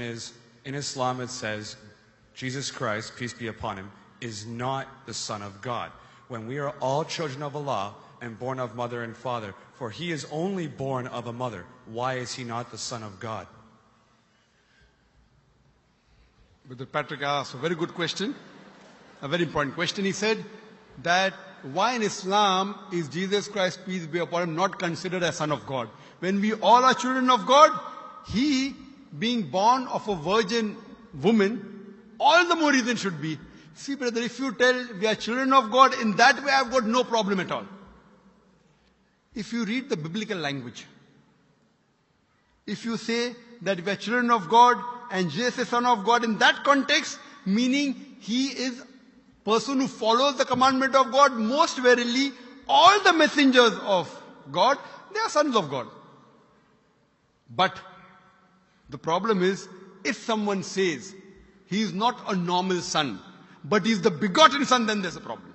is, in Islam it says, Jesus Christ, peace be upon him, is not the Son of God. When we are all children of Allah and born of mother and father, for he is only born of a mother, why is he not the Son of God? Brother Patrick asked a very good question, a very important question. He said that why in Islam is Jesus Christ, peace be upon him, not considered as Son of God? When we all are children of God, he being born of a virgin woman, all the more reason should be. See, brother, if you tell we are children of God, in that way I've got no problem at all. If you read the biblical language, if you say that we are children of God and Jesus is Son of God, in that context, meaning he is person who follows the commandment of God, most verily, all the messengers of God, they are sons of God. But the problem is, if someone says he is not a normal son, but he is the begotten son, then there's a problem.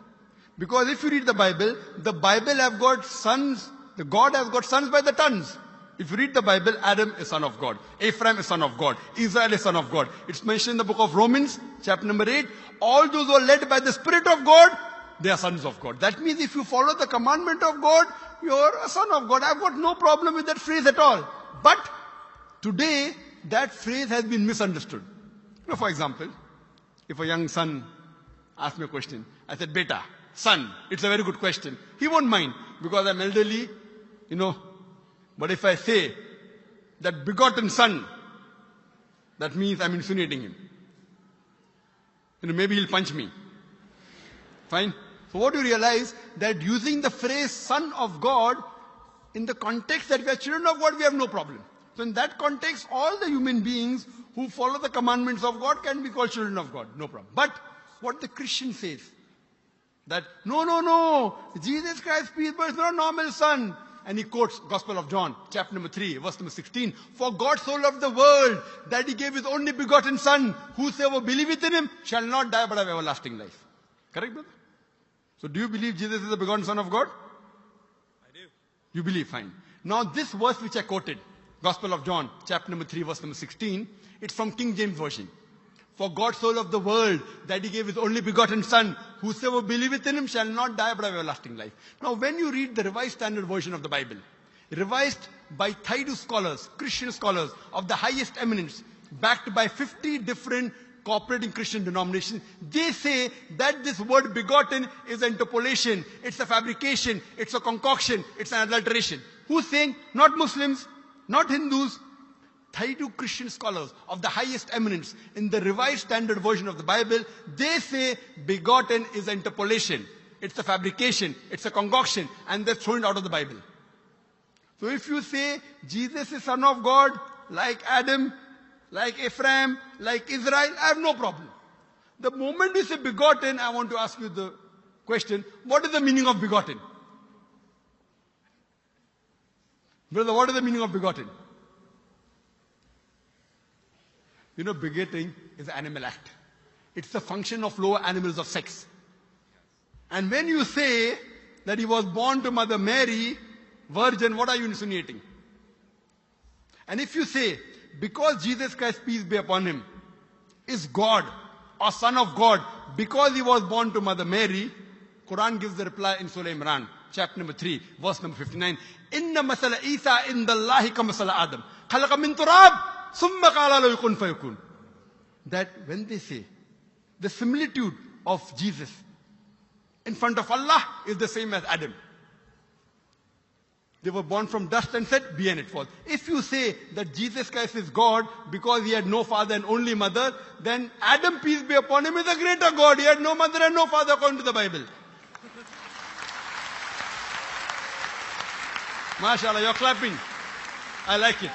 Because if you read the Bible have got sons, the God has got sons by the tons. If you read the Bible, Adam is son of God, Ephraim is son of God, Israel is son of God. It's mentioned in the book of Romans, chapter number 8. All those who are led by the Spirit of God, they are sons of God. That means if you follow the commandment of God, you're a son of God. I've got no problem with that phrase at all. But today, that phrase has been misunderstood. You know, for example, if a young son asks me a question, I said, Beta, son, it's a very good question. He won't mind because I'm elderly, But if I say that begotten son, that means I'm insinuating him. Maybe he'll punch me. Fine? So what do you realize? That using the phrase son of God, in the context that we are children of God, we have no problem. So in that context, all the human beings who follow the commandments of God can be called children of God. No problem. But what the Christian says, that no, Jesus Christ, peace be upon him, is not a normal son. And he quotes Gospel of John, chapter number 3, verse number 16. For God so loved the world that he gave his only begotten son. Whosoever believeth in him shall not die but have everlasting life. Correct, brother? So do you believe Jesus is the begotten son of God? I do. You believe, fine. Now this verse which I quoted, Gospel of John, chapter number 3, verse number 16, it's from King James Version. For God so loved the world that he gave his only begotten son. Whosoever believeth in him shall not die but have everlasting life. Now when you read the Revised Standard Version of the Bible, revised by Thaydu scholars, Christian scholars of the highest eminence, backed by 50 different cooperating Christian denominations, they say that this word begotten is an interpolation, it's a fabrication, it's a concoction, it's an adulteration. Who's saying? Not Muslims, not Hindus. Thaydu Christian scholars of the highest eminence in the Revised Standard Version of the Bible, they say begotten is an interpolation. It's a fabrication, it's a concoction, and they're thrown it out of the Bible. So if you say Jesus is Son of God, like Adam, like Ephraim, like Israel, I have no problem. The moment you say begotten, I want to ask you the question, what is the meaning of begotten? Brother, what is the meaning of begotten? Begetting is an animal act. It's the function of lower animals of sex. And when you say that he was born to Mother Mary, virgin, what are you insinuating? And if you say, because Jesus Christ, peace be upon him, is God or Son of God, because he was born to Mother Mary, Quran gives the reply in Surah Imran, chapter number 3, verse number 59. Inna masala Isa indallahi ka masala Adam. Khalaqa min turab. That when they say the similitude of Jesus in front of Allah is the same as Adam. They were born from dust and said, be and it was. If you say that Jesus Christ is God because he had no father and only mother, then Adam, peace be upon him, is a greater God. He had no mother and no father according to the Bible. MashaAllah, you're clapping. I like it.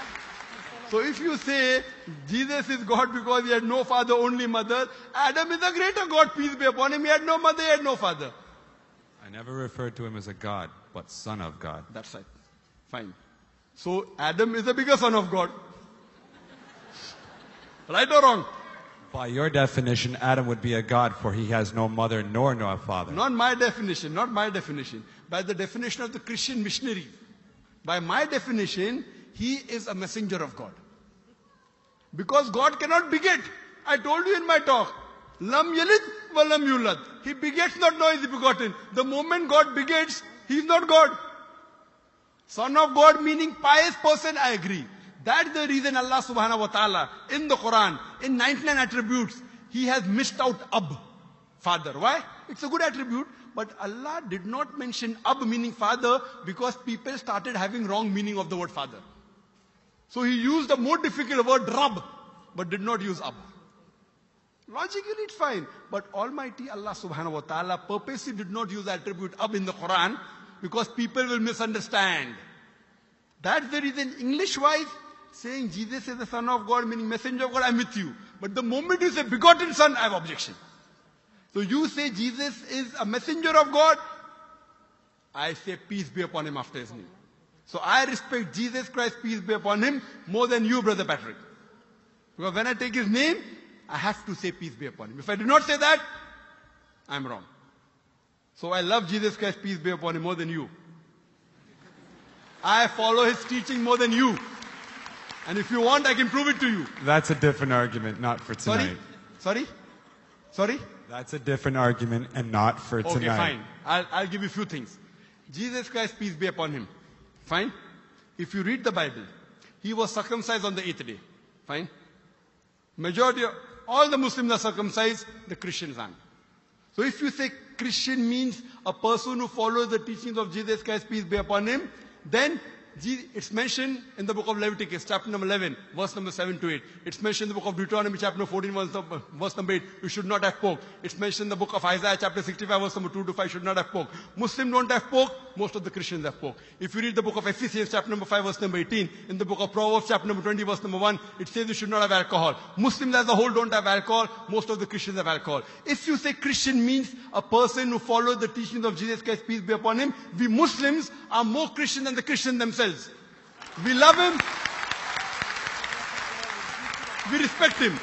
So if you say Jesus is God because he had no father, only mother, Adam is a greater God, peace be upon him. He had no mother, he had no father. I never referred to him as a God, but Son of God. That's right. Fine. So Adam is a bigger son of God. Right or wrong? By your definition, Adam would be a God, for he has no mother nor no father. Not my definition, not my definition. By the definition of the Christian missionary. By my definition, he is a messenger of God. Because God cannot beget. I told you in my talk. Lam yalid wa lam yulad. He begets not, nor is he begotten. The moment God begets, he is not God. Son of God meaning pious person, I agree. That's the reason Allah subhanahu wa ta'ala in the Quran, in 99 attributes, he has missed out Ab, father. Why? It's a good attribute. But Allah did not mention Ab meaning father because people started having wrong meaning of the word father. So he used a more difficult word Rabb, but did not use Ab. Logically it's fine. But Almighty Allah subhanahu wa ta'ala purposely did not use the attribute Ab in the Quran because people will misunderstand. That's the reason English-wise, saying Jesus is the Son of God, meaning messenger of God, I'm with you. But the moment you say begotten Son, I have objection. So you say Jesus is a messenger of God, I say peace be upon him after his name. So I respect Jesus Christ, peace be upon him, more than you, Brother Patrick. Because when I take his name, I have to say peace be upon him. If I do not say that, I'm wrong. So I love Jesus Christ, peace be upon him, more than you. I follow his teaching more than you. And if you want, I can prove it to you. That's a different argument, not for tonight. Sorry? That's a different argument and not for tonight. Okay, fine. I'll give you a few things. Jesus Christ, peace be upon him. Fine? If you read the Bible, he was circumcised on the 8th day. Fine? Majority of all the Muslims are circumcised, the Christians aren't. So if you say Christian means a person who follows the teachings of Jesus Christ, peace be upon him, then it's mentioned in the book of Leviticus, chapter number 11, verse number 7 to 8. It's mentioned in the book of Deuteronomy, chapter number 14, verse number 8. You should not have pork. It's mentioned in the book of Isaiah, chapter 65, verse number 2 to 5. Should not have pork. Muslims don't have pork. Most of the Christians have pork. If you read the book of Ephesians, chapter number 5, verse number 18, in the book of Proverbs, chapter number 20, verse number 1, it says you should not have alcohol. Muslims as a whole don't have alcohol. Most of the Christians have alcohol. If you say Christian means a person who follows the teachings of Jesus Christ, peace be upon him, we Muslims are more Christian than the Christians themselves. We love him. We respect him.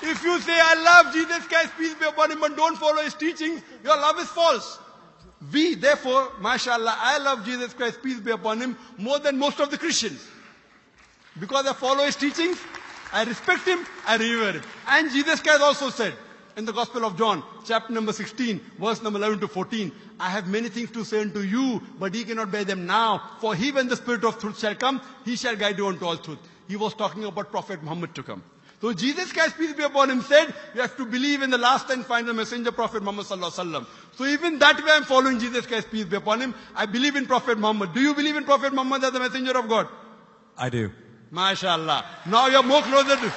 If you say, I love Jesus Christ, peace be upon him, but don't follow his teachings, your love is false. We, therefore, mashallah, I love Jesus Christ, peace be upon him, more than most of the Christians. Because I follow his teachings, I respect him, I revere him. And Jesus Christ also said, in the Gospel of John, chapter number 16, verse number 11 to 14, I have many things to say unto you, but ye cannot bear them now. For he, when the Spirit of truth shall come, he shall guide you unto all truth. He was talking about Prophet Muhammad to come. So Jesus Christ, peace be upon him, said, you have to believe in the last and final messenger, Prophet Muhammad sallallahu alaihi wasallam. So even that way I'm following Jesus Christ, peace be upon him. I believe in Prophet Muhammad. Do you believe in Prophet Muhammad as the messenger of God? I do. MashaAllah. Now you're more closer to...